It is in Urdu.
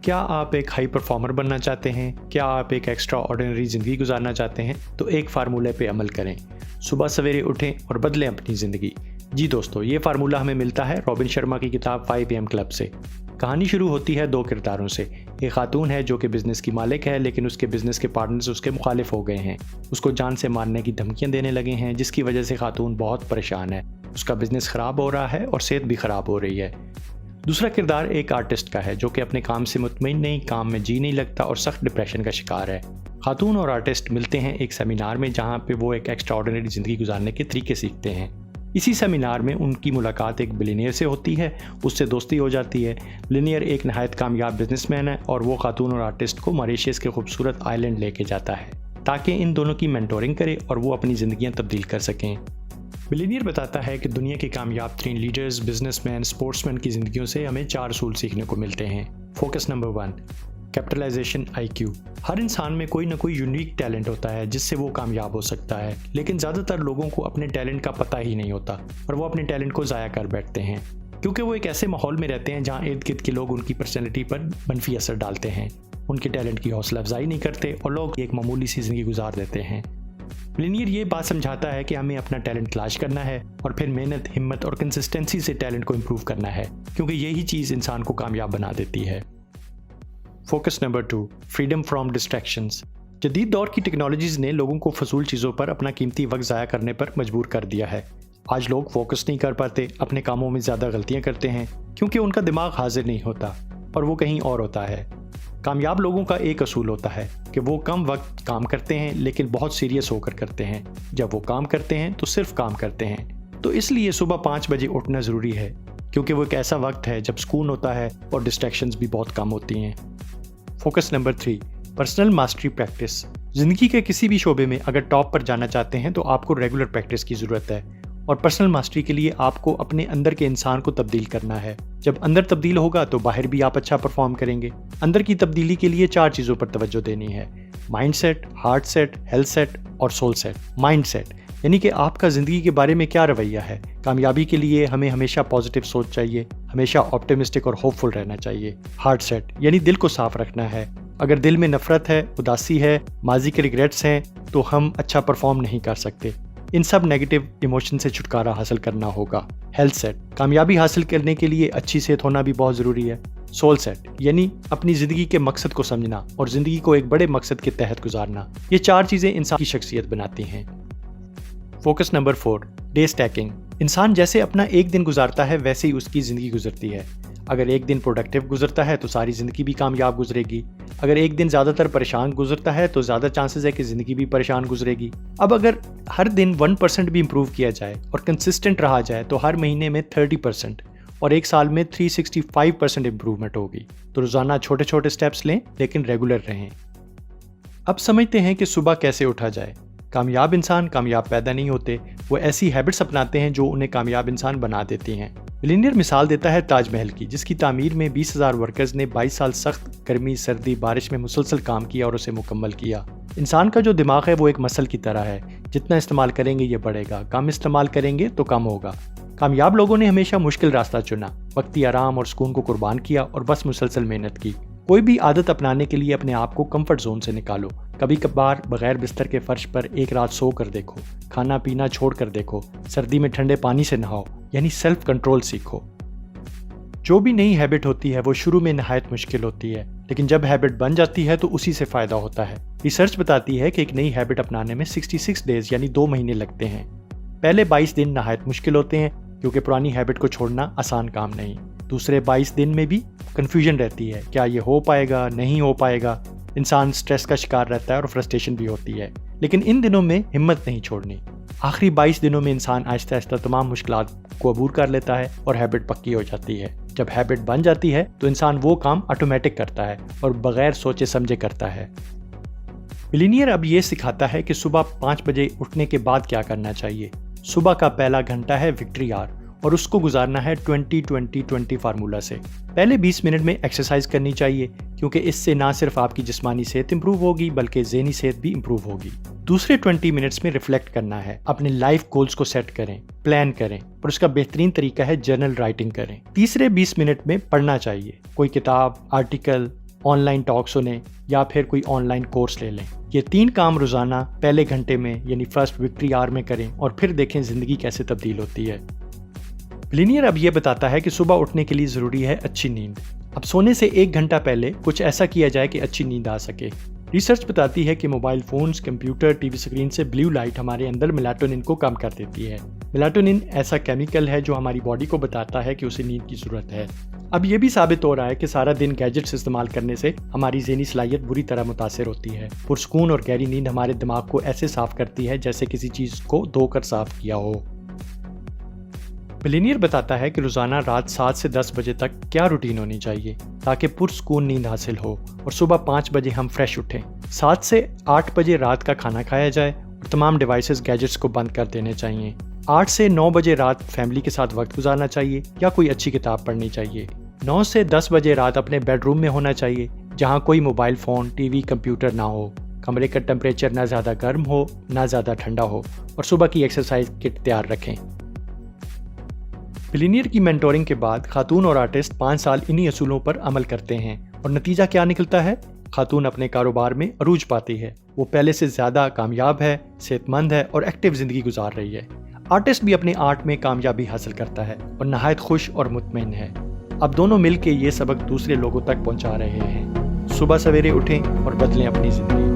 کیا آپ ایک ہائی پرفارمر بننا چاہتے ہیں؟ کیا آپ ایک ایکسٹرا آرڈینری زندگی گزارنا چاہتے ہیں؟ تو ایک فارمولے پہ عمل کریں، صبح سویرے اٹھیں اور بدلیں اپنی زندگی۔ جی دوستو، یہ فارمولہ ہمیں ملتا ہے رابن شرما کی کتاب 5 AM کلب سے۔ کہانی شروع ہوتی ہے 2 کرداروں سے۔ ایک خاتون ہے جو کہ بزنس کی مالک ہے، لیکن اس کے بزنس کے پارٹنرز اس کے مخالف ہو گئے ہیں، اس کو جان سے مارنے کی دھمکیاں دینے لگے ہیں، جس کی وجہ سے خاتون بہت پریشان ہے، اس کا بزنس خراب ہو رہا ہے اور صحت بھی خراب ہو رہی ہے۔ دوسرا کردار ایک آرٹسٹ کا ہے جو کہ اپنے کام سے مطمئن نہیں، کام میں جی نہیں لگتا اور سخت ڈپریشن کا شکار ہے۔ خاتون اور آرٹسٹ ملتے ہیں ایک سیمینار میں جہاں پہ وہ ایک ایکسٹرا آرڈینری زندگی گزارنے کے طریقے سیکھتے ہیں۔ اسی سیمینار میں ان کی ملاقات ایک بلینئر سے ہوتی ہے، اس سے دوستی ہو جاتی ہے۔ بلینئر ایک نہایت کامیاب بزنس مین ہے اور وہ خاتون اور آرٹسٹ کو ماریشس کے خوبصورت آئی لینڈ لے کے جاتا ہے تاکہ ان دونوں کی مینٹورنگ کرے اور وہ اپنی زندگیاں تبدیل کر سکیں۔ بلینئر بتاتا ہے کہ دنیا کے کامیاب ترین لیڈرز، بزنس مین، اسپورٹس مین کی زندگیوں سے ہمیں 4 اصول سیکھنے کو ملتے ہیں۔ Focus number 1، capitalisation IQ۔ ہر انسان میں کوئی نہ کوئی یونیک ٹیلنٹ ہوتا ہے جس سے وہ کامیاب ہو سکتا ہے، لیکن زیادہ تر لوگوں کو اپنے ٹیلنٹ کا پتہ ہی نہیں ہوتا اور وہ اپنے ٹیلنٹ کو ضائع کر بیٹھتے ہیں کیونکہ وہ ایک ایسے ماحول میں رہتے ہیں جہاں ارد گرد کے لوگ ان کی پرسنالٹی پر منفی اثر ڈالتے ہیں، ان کے ٹیلنٹ کی حوصلہ افزائی نہیں کرتے اور لوگ ایک معمولی سی زندگی گزار دیتے ہیں۔ بلینئر یہ بات سمجھاتا ہے کہ ہمیں اپنا ٹیلنٹ تلاش کرنا ہے اور پھر محنت، ہمت اور کنسسٹنسی سے ٹیلنٹ کو امپروو کرنا ہے، کیونکہ یہی چیز انسان کو کامیاب بنا دیتی ہے۔ Focus number 2، freedom from distractions. جدید دور کی ٹیکنالوجیز نے لوگوں کو فضول چیزوں پر اپنا قیمتی وقت ضائع کرنے پر مجبور کر دیا ہے۔ آج لوگ فوکس نہیں کر پاتے، اپنے کاموں میں زیادہ غلطیاں کرتے ہیں کیونکہ ان کا دماغ حاضر نہیں ہوتا اور وہ کہیں اور ہوتا ہے۔ کامیاب لوگوں کا ایک اصول ہوتا ہے کہ وہ کم وقت کام کرتے ہیں لیکن بہت سیریس ہو کر کرتے ہیں۔ جب وہ کام کرتے ہیں تو صرف کام کرتے ہیں۔ تو اس لیے صبح 5 بجے اٹھنا ضروری ہے کیونکہ وہ ایک ایسا وقت ہے جب سکون ہوتا ہے اور ڈسٹریکشنز بھی بہت کم ہوتی ہیں۔ Focus number 3، personal mastery practice. زندگی کے کسی بھی شعبے میں اگر ٹاپ پر جانا چاہتے ہیں تو آپ کو ریگولر پریکٹس کی ضرورت ہے، اور پرسنل ماسٹری کے لیے آپ کو اپنے اندر کے انسان کو تبدیل کرنا ہے۔ جب اندر تبدیل ہوگا تو باہر بھی آپ اچھا پرفارم کریں گے۔ اندر کی تبدیلی کے لیے 4 چیزوں پر توجہ دینی ہے: mind set, heart set, health set اور سول سیٹ۔ مائنڈ سیٹ یعنی کہ آپ کا زندگی کے بارے میں کیا رویہ ہے۔ کامیابی کے لیے ہمیں ہمیشہ پازیٹیو سوچ چاہیے، ہمیشہ آپٹیمسٹک اور ہوپ فل رہنا چاہیے۔ ہارٹ سیٹ یعنی دل کو صاف رکھنا ہے۔ اگر دل میں نفرت ہے، اداسی ہے، ماضی کے ریگریٹس ہیں تو ہم اچھا پرفارم نہیں کر سکتے۔ ان سب نیگیٹو ایموشن سے چھٹکارا حاصل کرنا ہوگا۔ ہیلتھ سیٹ، کامیابی حاصل کرنے کے لیے اچھی صحت ہونا بھی بہت ضروری ہے۔ سول سیٹ یعنی اپنی زندگی کے مقصد کو سمجھنا اور زندگی کو ایک بڑے مقصد کے تحت گزارنا۔ یہ 4 چیزیں انسان کی شخصیت بناتی ہیں۔ Focus number 4، day stacking. انسان جیسے اپنا ایک دن گزارتا ہے ویسے ہی اس کی زندگی گزرتی ہے۔ اگر ایک دن پروڈکٹیو گزرتا ہے تو ساری زندگی بھی کامیاب گزرے گی۔ اگر ایک دن زیادہ تر پریشان گزرتا ہے تو زیادہ چانسز ہے کہ زندگی بھی پریشان گزرے گی۔ اب اگر ہر دن 1% بھی امپروو کیا جائے اور کنسسٹنٹ رہا جائے تو ہر مہینے میں 30% اور ایک سال میں 365% امپروومنٹ ہوگی۔ تو روزانہ چھوٹے چھوٹے سٹیپس لیں لیکن ریگولر رہیں۔ اب سمجھتے ہیں کہ صبح کیسے اٹھا جائے۔ کامیاب انسان کامیاب پیدا نہیں ہوتے، وہ ایسی ہیبٹس اپناتے ہیں جو انہیں کامیاب انسان بنا دیتی ہیں۔ بلینئر مثال دیتا ہے تاج محل کی، جس کی تعمیر میں 20,000 ورکرز نے 22 سال سخت گرمی، سردی، بارش میں مسلسل کام کیا اور اسے مکمل کیا۔ انسان کا جو دماغ ہے وہ ایک مسل کی طرح ہے، جتنا استعمال کریں گے یہ بڑھے گا، کم استعمال کریں گے تو کم ہوگا۔ کامیاب لوگوں نے ہمیشہ مشکل راستہ چنا، وقتی آرام اور سکون کو قربان کیا اور بس مسلسل محنت کی۔ کوئی بھی عادت اپنانے کے لیے اپنے آپ کو کمفرٹ زون سے نکالو۔ کبھی کبھار بغیر بستر کے فرش پر ایک رات سو کر دیکھو، کھانا پینا چھوڑ کر دیکھو، سردی میں ٹھنڈے پانی سے نہاؤ، یعنی سیلف کنٹرول سیکھو۔ جو بھی نئی ہیبٹ ہوتی ہے وہ شروع میں نہایت مشکل ہوتی ہے، لیکن جب ہیبٹ بن جاتی ہے تو اسی سے فائدہ ہوتا ہے۔ ریسرچ بتاتی ہے کہ ایک نئی ہیبٹ اپنانے میں 66 ڈیز یعنی 2 مہینے لگتے ہیں۔ پہلے 22 دن نہایت مشکل ہوتے ہیں کیونکہ پرانی ہیبٹ کو چھوڑنا آسان کام نہیں۔ دوسرے 22 دن میں بھی کنفیوژن رہتی ہے، کیا یہ ہو پائے گا، نہیں ہو پائے گا۔ انسان سٹریس کا شکار رہتا ہے اور فرسٹریشن بھی ہوتی ہے، لیکن ان دنوں میں ہمت نہیں چھوڑنی۔ آخری 22 دنوں میں انسان آہستہ آہستہ تمام مشکلات کو عبور کر لیتا ہے اور ہیبٹ پکی ہو جاتی ہے۔ جب ہیبٹ بن جاتی ہے تو انسان وہ کام آٹومیٹک کرتا ہے اور بغیر سوچے سمجھے کرتا ہے۔ بلینئر اب یہ سکھاتا ہے کہ صبح 5 بجے اٹھنے کے بعد کیا کرنا چاہیے۔ صبح کا پہلا گھنٹہ ہے وکٹری آور اور اس کو گزارنا ہے 20-20-20 فارمولہ سے۔ پہلے 20 منٹ میں ایکسرسائز کرنی چاہیے کیونکہ اس سے نہ صرف آپ کی جسمانی صحت امپروو ہوگی بلکہ ذہنی صحت بھی امپروو ہوگی۔ دوسرے 20 منٹس میں ریفلیکٹ کرنا ہے، اپنے لائف گولز کو سیٹ کریں، پلان کریں اور اس کا بہترین طریقہ ہے جرنل رائٹنگ کریں۔ تیسرے 20 منٹ میں پڑھنا چاہیے، کوئی کتاب، آرٹیکل، آن لائن ٹاک سنیں یا پھر کوئی آن لائن کورس لے لیں۔ یہ 3 کام روزانہ پہلے گھنٹے میں یعنی فرسٹ وکٹری آور میں کریں اور پھر دیکھیں زندگی کیسے تبدیل ہوتی ہے۔ بلینئر اب یہ بتاتا ہے کہ صبح اٹھنے کے لیے ضروری ہے اچھی نیند۔ اب سونے سے 1 گھنٹہ پہلے کچھ ایسا کیا جائے کہ اچھی نیند آ سکے۔ ریسرچ بتاتی ہے کہ mobile phones, computer, T V screen سے بلیو لائٹ ہمارے اندر میلاٹونن کو کم کر دیتی ہے۔ میلاٹونن ایسا کیمیکل ہے جو ہماری باڈی کو بتاتا ہے کہ اسے نیند کی ضرورت ہے۔ اب یہ بھی ثابت ہو رہا ہے کہ سارا دن گیجٹس استعمال کرنے سے ہماری ذہنی صلاحیت بری طرح متاثر ہوتی ہے۔ پرسکون اور گہری نیند ہمارے دماغ کو ایسے صاف کرتی ہے جیسے کسی چیز کو دھو کر صاف کیا ہو۔ بلینئر بتاتا ہے کہ روزانہ رات 7 سے 10 بجے تک کیا روٹین ہونی چاہیے تاکہ پرسکون نیند حاصل ہو اور صبح 5 بجے ہم فریش اٹھیں۔ 7 سے 8 بجے رات کا کھانا کھایا جائے اور تمام ڈیوائسز گیجٹس کو بند کر دینے چاہیے۔ 8 سے 9 بجے رات فیملی کے ساتھ وقت گزارنا چاہیے یا کوئی اچھی کتاب پڑھنی چاہیے۔ 9 سے 10 بجے رات اپنے بیڈ روم میں ہونا چاہیے جہاں کوئی mobile phone, T V, computer نہ ہو۔ کمرے کا ٹمپریچر نہ زیادہ گرم ہو نہ زیادہ ٹھنڈا ہو اور صبح کی ایکسرسائز کٹ تیار رکھیں۔ بلینئر کی مینٹورنگ کے بعد خاتون اور آرٹسٹ 5 سال انہی اصولوں پر عمل کرتے ہیں اور نتیجہ کیا نکلتا ہے؟ خاتون اپنے کاروبار میں عروج پاتی ہے، وہ پہلے سے زیادہ کامیاب ہے، صحت مند ہے اور ایکٹیو زندگی گزار رہی ہے۔ آرٹسٹ بھی اپنے آرٹ میں کامیابی حاصل کرتا ہے اور نہایت خوش اور مطمئن ہے۔ اب دونوں مل کے یہ سبق دوسرے لوگوں تک پہنچا رہے ہیں۔ صبح سویرے اٹھیں اور بدلیں اپنی زندگی۔